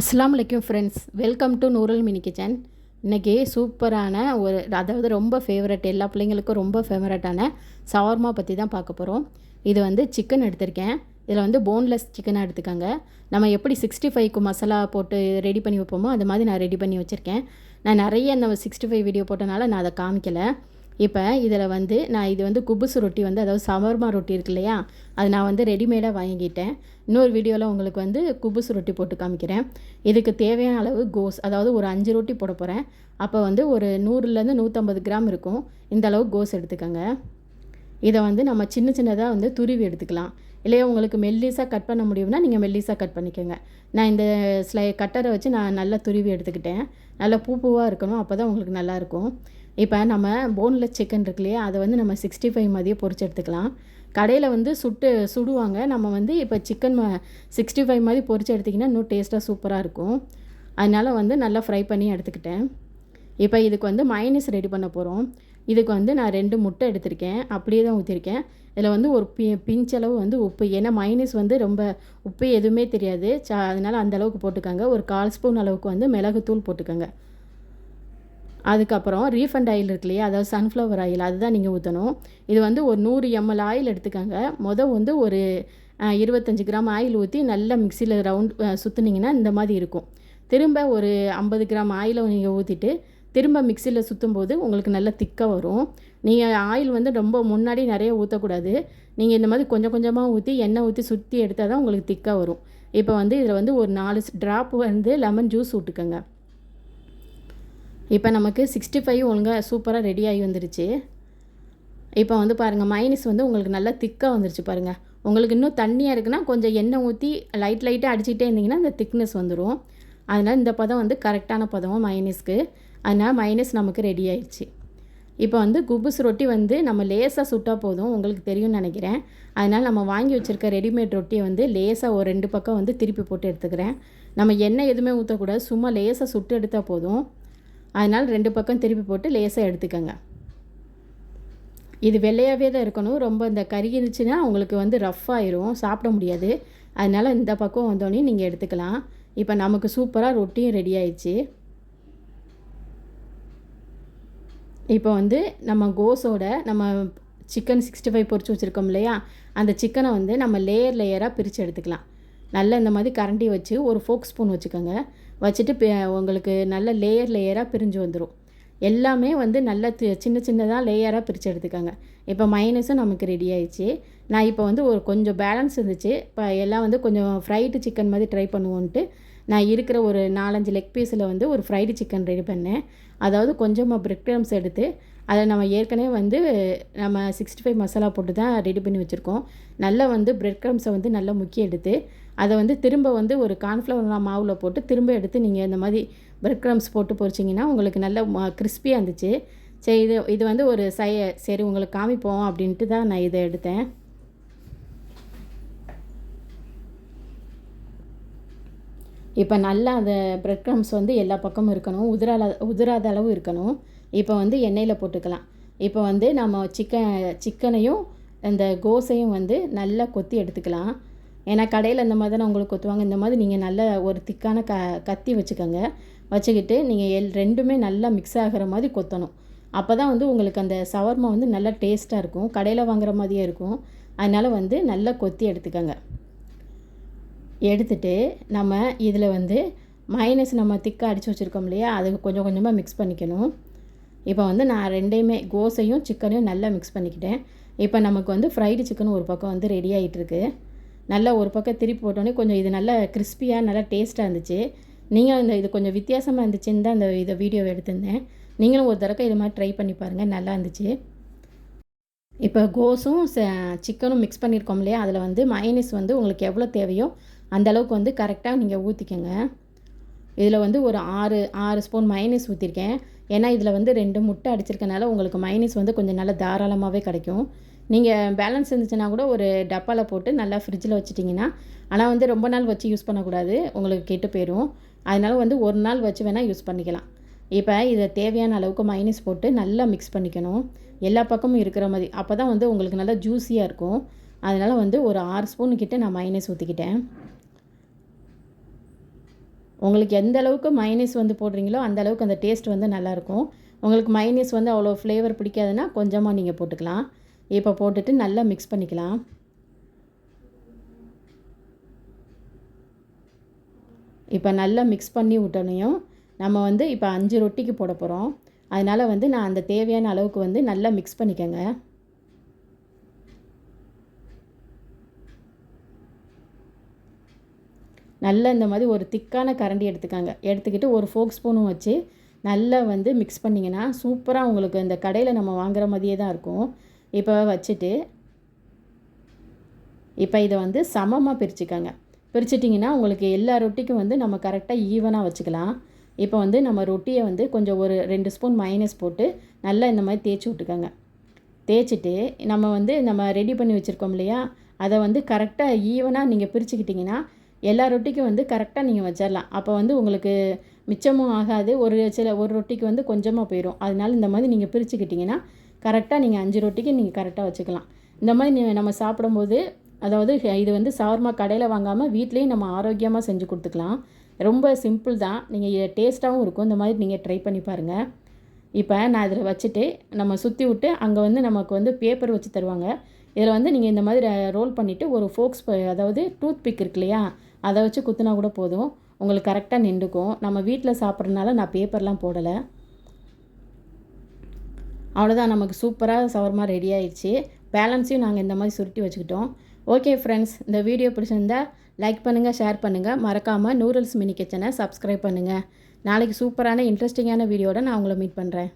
அஸ்ஸலாமு அலைக்கும் friends, welcome to Nurul mini kitchen. இன்றைக்கி சூப்பரான அதாவது ரொம்ப ஃபேவரட், எல்லா பிள்ளைங்களுக்கும் ரொம்ப ஃபேவரட்டான ஷவர்மா பற்றி தான் பார்க்க போகிறோம். இது வந்து சிக்கன் எடுத்திருக்கேன். இதில் வந்து போன்லெஸ் சிக்கனாக எடுத்துக்கோங்க. நம்ம எப்படி 65க்கு மசாலா போட்டு ரெடி பண்ணி வைப்போமோ அது மாதிரி நான் ரெடி பண்ணி வச்சுருக்கேன். நான் நிறைய அந்த 65 வீடியோ போட்டனால நான் அதை காமிக்கலை. இப்போ இதில் வந்து நான் இது வந்து குபுசு ரொட்டி வந்து, அதாவது ஷவர்மா ரொட்டி இருக்கு இல்லையா, அது நான் வந்து ரெடிமேடாக வாங்கிட்டேன். இன்னொரு வீடியோவில் உங்களுக்கு வந்து குபுசு ரொட்டி போட்டு காமிக்கிறேன். இதுக்கு தேவையான அளவு கோஸ், அதாவது ஒரு 5 ரொட்டி போட போகிறேன். அப்போ வந்து ஒரு 100லேருந்து 150 கிராம் இருக்கும். இந்த அளவு கோஸ் எடுத்துக்கோங்க. இதை வந்து நம்ம சின்ன சின்னதாக வந்து துருவி எடுத்துக்கலாம். இல்லையா உங்களுக்கு மெல்லிஸாக கட் பண்ண முடியும்னா நீங்கள் மெல்லிஸாக கட் பண்ணிக்கோங்க. நான் இந்த கட்டரை வச்சு நான் நல்லா துருவி எடுத்துக்கிட்டேன். நல்லா பூவாக இருக்கணும், அப்போ தான் உங்களுக்கு நல்லாயிருக்கும். இப்போ நம்ம போன்லெஸ் சிக்கன் இருக்கு இல்லையா, அதை வந்து நம்ம 65 மாதிரியே பொரிச்சு எடுத்துக்கலாம். கடையில் வந்து சுடுவாங்க. நம்ம வந்து இப்போ சிக்கன் 65 மாதிரி பொரிச்சு எடுத்திங்கன்னா இன்னும் டேஸ்ட்டாக சூப்பராக இருக்கும். அதனால் வந்து நல்லா ஃப்ரை பண்ணி எடுத்துக்கிட்டேன். இப்போ இதுக்கு வந்து மைனஸ் ரெடி பண்ண போகிறோம். இதுக்கு வந்து நான் 2 முட்டை எடுத்திருக்கேன், அப்படியே தான் ஊற்றிருக்கேன். இதில் வந்து ஒரு பிஞ்சளவு வந்து உப்பு, ஏன்னா மைனஸ் வந்து ரொம்ப உப்பு எதுவுமே தெரியாது, அதனால் அந்தளவுக்கு போட்டுக்கோங்க. ஒரு 1/4 ஸ்பூன் அளவுக்கு வந்து மிளகுத்தூள் போட்டுக்கோங்க. அதுக்கப்புறம் ரீஃபண்ட் ஆயில் இருக்கு இல்லையா, அதாவது சன்ஃப்ளவர் ஆயில், அதுதான் நீங்கள் ஊற்றணும். இது வந்து ஒரு 100 ml ஆயில் எடுத்துக்கோங்க. வந்து ஒரு 25 கிராம் ஆயில் ஊற்றி நல்லா மிக்சியில் ரவுண்ட் சுற்றுனீங்கன்னா இந்த மாதிரி இருக்கும். திரும்ப ஒரு 50 கிராம் ஆயிலை நீங்கள் ஊற்றிட்டு திரும்ப மிக்சியில் சுற்றும் போது உங்களுக்கு நல்லா திக்காக வரும். நீங்கள் ஆயில் வந்து ரொம்ப முன்னாடி நிறைய ஊற்றக்கூடாது. நீங்கள் இந்த மாதிரி கொஞ்சம் கொஞ்சமாக ஊற்றி எண்ணெய் ஊற்றி சுற்றி எடுத்தால் தான் உங்களுக்கு திக்காக வரும். இப்போ வந்து இதில் வந்து ஒரு 4 ட்ராப் வந்து லெமன் ஜூஸ் விட்டுக்கோங்க. இப்போ நமக்கு 65 ஒழுங்காக சூப்பராக ரெடியாகி வந்துருச்சு. இப்போ வந்து பாருங்கள், மைனஸ் வந்து உங்களுக்கு நல்லா திக்காக வந்துருச்சு பாருங்கள். உங்களுக்கு இன்னும் தண்ணியாக இருக்குன்னா கொஞ்சம் எண்ணெய் ஊற்றி லைட்டாக அடிச்சுக்கிட்டே இருந்தீங்கன்னா அந்த திக்னஸ் வந்துடும். அதனால் இந்த பதம் வந்து கரெக்டான பதம் மைனஸ்க்கு. அதனால் மைனஸ் நமக்கு ரெடி ஆயிடுச்சு. இப்போ வந்து குபுஸ் ரொட்டி வந்து நம்ம லேசாக சுட்டால் போதும், உங்களுக்கு தெரியும்னு நினைக்கிறேன். அதனால் நம்ம வாங்கி வச்சுருக்க ரெடிமேட் ரொட்டியை வந்து லேசாக ஒரு 2 பக்கம் வந்து திருப்பி போட்டு எடுத்துக்கிறேன். நம்ம எண்ணெய் எதுவுமே ஊற்றக்கூடாது, சும்மா லேசாக சுட்டு எடுத்தால் போதும். அதனால் 2 பக்கம் திருப்பி போட்டு லேசாக எடுத்துக்கோங்க. இது வெள்ளையாகவே தான் இருக்கணும். ரொம்ப இந்த கறி இருந்துச்சுன்னா உங்களுக்கு வந்து ரஃப் ஆயிரும், சாப்பிட முடியாது. அதனால் இந்த பக்கம் வந்தோடனே நீங்கள் எடுத்துக்கலாம். இப்போ நமக்கு சூப்பராக ரொட்டியும் ரெடி ஆயிடுச்சு. இப்போ வந்து நம்ம கோஸோட நம்ம சிக்கன் 65 பொரிச்சு வச்சுருக்கோம் இல்லையா, அந்த சிக்கனை வந்து நம்ம லேயராக பிரித்து எடுத்துக்கலாம். நல்லா இந்த மாதிரி கரண்டி வச்சு ஒரு ஃபோக் ஸ்பூன் வச்சுக்கோங்க. வச்சுட்டு உங்களுக்கு நல்ல லேயராக பிரிஞ்சு வந்துடும். எல்லாமே வந்து நல்ல சின்ன சின்னதாக லேயராக பிரித்து எடுத்துக்கோங்க. இப்போ மைனஸும் நமக்கு ரெடி ஆயிடுச்சு. நான் இப்போ வந்து ஒரு கொஞ்சம் பேலன்ஸ் இருந்துச்சு. இப்போ எல்லாம் வந்து கொஞ்சம் ஃப்ரைடு சிக்கன் மாதிரி ட்ரை பண்ணுவோன்ட்டு நான் இருக்கிற ஒரு 4-5 லெக் பீஸில் வந்து ஒரு ஃப்ரைடு சிக்கன் ரெடி பண்ணேன். அதாவது கொஞ்சமாக பிரெட் க்ரம்ஸ் எடுத்து அதை நம்ம ஏற்கனவே வந்து நம்ம 65 மசாலா போட்டு தான் ரெடி பண்ணி வச்சுருக்கோம். நல்லா வந்து பிரெட் க்ரம்ஸை வந்து நல்லா முக்கி எடுத்து அதை வந்து திரும்ப வந்து ஒரு கார்ன்ஃப்ளவர் மாவில் போட்டு திரும்ப எடுத்து நீங்கள் இந்த மாதிரி பிரெட் க்ரம்ஸ் போட்டு பொரிச்சிங்கன்னா உங்களுக்கு நல்ல கிறிஸ்பியாக இருந்துச்சு. சரி, இது வந்து ஒரு சரி உங்களுக்கு காமிப்போம் அப்படின்ட்டு தான் நான் இதை எடுத்தேன். இப்போ நல்லா அந்த பிரெட் க்ரம்ஸ் வந்து எல்லா பக்கமும் இருக்கணும், உதிராத அளவு இருக்கணும். இப்போ வந்து எண்ணெயில் போட்டுக்கலாம். இப்போ வந்து நம்ம சிக்கனையும் அந்த கோஸையும் வந்து நல்லா கொத்தி எடுத்துக்கலாம். ஏன்னா கடையில் இந்த மாதிரி தான் உங்களுக்கு கொத்துவாங்க. இந்த மாதிரி நீங்கள் நல்ல ஒரு திக்கான கத்தி வச்சுக்கோங்க. வச்சுக்கிட்டு நீங்கள் ரெண்டுமே நல்லா மிக்ஸ் ஆகிற மாதிரி கொத்தணும். அப்போ தான் வந்து உங்களுக்கு அந்த ஷவர்மா வந்து நல்லா டேஸ்ட்டாக இருக்கும். கடையில் வாங்குற மாதிரியே இருக்கும். அதனால் வந்து நல்லா கொத்தி எடுத்துக்கோங்க. எடுத்துட்டு நம்ம இதில் வந்து மைனஸ் நம்ம திக்காக அடித்து வச்சுருக்கோம் இல்லையா, அதுக்கு கொஞ்சம் கொஞ்சமாக மிக்ஸ் பண்ணிக்கணும். இப்போ வந்து நான் ரெண்டையுமே கோஸையும் சிக்கனையும் நல்லா மிக்ஸ் பண்ணிக்கிட்டேன். இப்போ நமக்கு வந்து ஃப்ரைடு சிக்கன் ஒரு பக்கம் வந்து ரெடி ஆகிட்டுருக்கு. நல்லா ஒரு பக்கம் திருப்பி போட்டோன்னே கொஞ்சம் இது நல்லா கிறிஸ்பியாக நல்லா டேஸ்ட்டாக இருந்துச்சு. நீங்கள் இது கொஞ்சம் வித்தியாசமாக இருந்துச்சுன்னு தான் இதை வீடியோவை எடுத்திருந்தேன். நீங்களும் ஒரு தடவை இது மாதிரி ட்ரை பண்ணி பாருங்கள், நல்லா இருந்துச்சு. இப்போ கோஸும் சிக்கனும் மிக்ஸ் பண்ணியிருக்கோம் இல்லையா, அதில் வந்து மைனஸ் வந்து உங்களுக்கு எவ்வளோ தேவையோ அந்தளவுக்கு வந்து கரெக்டாக நீங்கள் ஊற்றிக்கோங்க. இதில் வந்து ஒரு 6 ஸ்பூன் மைனஸ் ஊற்றிருக்கேன். ஏன்னா இதில் வந்து 2 முட்டை அடிச்சிருக்கனால உங்களுக்கு மைனஸ் வந்து கொஞ்சம் நல்லா தாராளமாகவே கிடைக்கும். நீங்கள் பேலன்ஸ் இருந்துச்சுன்னா கூட ஒரு டப்பாவில் போட்டு நல்லா ஃப்ரிட்ஜில் வச்சுட்டிங்கன்னா, ஆனால் வந்து ரொம்ப நாள் வச்சு யூஸ் பண்ணக்கூடாது, உங்களுக்கு கெட்டு போயிடும். அதனால் வந்து ஒரு நாள் வச்சு வேணால் யூஸ் பண்ணிக்கலாம். இப்போ இதை தேவையான அளவுக்கு மைனஸ் போட்டு நல்லா மிக்ஸ் பண்ணிக்கணும், எல்லா பக்கமும் இருக்கிற மாதிரி. அப்போ தான் வந்து உங்களுக்கு நல்லா ஜூஸியாக இருக்கும். அதனால் வந்து ஒரு 6 ஸ்பூன் கிட்ட நான் மைனஸ் ஊற்றிக்கிட்டேன். உங்களுக்கு எந்த அளவுக்கு மைனஸ் வந்து போடுறீங்களோ அந்த அளவுக்கு அந்த டேஸ்ட் வந்து நல்லாயிருக்கும். உங்களுக்கு மைனஸ் வந்து அவ்வளோ ஃப்ளேவர் பிடிக்காதுன்னா கொஞ்சமாக நீங்கள் போட்டுக்கலாம். இப்போ போட்டுட்டு நல்லா மிக்ஸ் பண்ணிக்கலாம். இப்போ நல்லா மிக்ஸ் பண்ணி விட்டோனையும் நம்ம வந்து இப்போ 5 ரொட்டிக்கு போட போகிறோம். அதனால் வந்து நான் அந்த தேவையான அளவுக்கு வந்து நல்லா மிக்ஸ் பண்ணிக்கோங்க. நல்லா இந்த மாதிரி ஒரு திக்கான கரண்டி எடுத்துக்கிட்டு ஒரு ஃபோக் ஸ்பூனும் வச்சு நல்லா வந்து மிக்ஸ் பண்ணிங்கன்னா சூப்பராக உங்களுக்கு இந்த கடையில் நம்ம வாங்குகிற மாதிரியே தான் இருக்கும். இப்போ வச்சுட்டு இப்போ இதை வந்து சமமாக பிரிச்சுக்கோங்க. பிரிச்சிட்டிங்கன்னா உங்களுக்கு எல்லா ரொட்டிக்கும் வந்து நம்ம கரெக்டாக ஈவனாக வச்சுக்கலாம். இப்போ வந்து நம்ம ரொட்டியை வந்து கொஞ்சம் ஒரு 2 ஸ்பூன் மைனஸ் போட்டு நல்லா இந்த மாதிரி தேய்ச்சி விட்டுக்கோங்க. தேய்ச்சிட்டு நம்ம ரெடி பண்ணி வச்சுருக்கோம் இல்லையா, அதை வந்து கரெக்டாக ஈவனாக நீங்கள் பிரிச்சுக்கிட்டிங்கன்னா எல்லா ரொட்டிக்கும் வந்து கரெக்டாக நீங்கள் வச்சிடலாம். அப்போ வந்து உங்களுக்கு மிச்சமும் ஆகாது. ஒரு ரொட்டிக்கு வந்து கொஞ்சமாக போயிடும். அதனால இந்த மாதிரி நீங்கள் பிரிச்சுக்கிட்டிங்கன்னா கரெக்டாக நீங்கள் 5 ரொட்டிக்கு நீங்கள் கரெக்டாக வச்சுக்கலாம். இந்த மாதிரி நம்ம சாப்பிடும்போது அதாவது இது வந்து ஷவர்மா கடையில் வாங்காமல் வீட்லேயும் நம்ம ஆரோக்கியமாக செஞ்சு கொடுத்துக்கலாம். ரொம்ப சிம்பிள் தான். நீங்கள் டேஸ்ட்டாகவும் இருக்கும். இந்த மாதிரி நீங்கள் ட்ரை பண்ணி பாருங்கள். இப்போ நான் இதில் வச்சுட்டு நம்ம சுற்றி விட்டு அங்கே வந்து நமக்கு வந்து பேப்பர் வச்சு தருவாங்க. இதில் வந்து நீங்கள் இந்த மாதிரி ரோல் பண்ணிவிட்டு ஒரு அதாவது டூத் பிக் இருக்கு இல்லையா, அதை வச்சு குத்துனா கூட போதும். உங்களுக்கு கரெக்டாக நின்றுக்கும். நம்ம வீட்டில் சாப்பிட்றதுனால நான் பேப்பர்லாம் போடலை. அவ்வளோதான், நமக்கு சூப்பராக ஷவர்மா ரெடி ஆயிடுச்சு. பேலன்ஸையும் நாங்கள் இந்த மாதிரி சுருட்டி வச்சுக்கிட்டோம். ஓகே ஃப்ரெண்ட்ஸ், இந்த வீடியோ பிடிச்சிருந்தா லைக் பண்ணுங்கள், ஷேர் பண்ணுங்கள். மறக்காமல் நூரல்ஸ் மினி கிச்சனை சப்ஸ்கிரைப் பண்ணுங்கள். நாளைக்கு சூப்பரான இன்ட்ரெஸ்டிங்கான வீடியோட நான் உங்களை மீட் பண்ணுறேன்.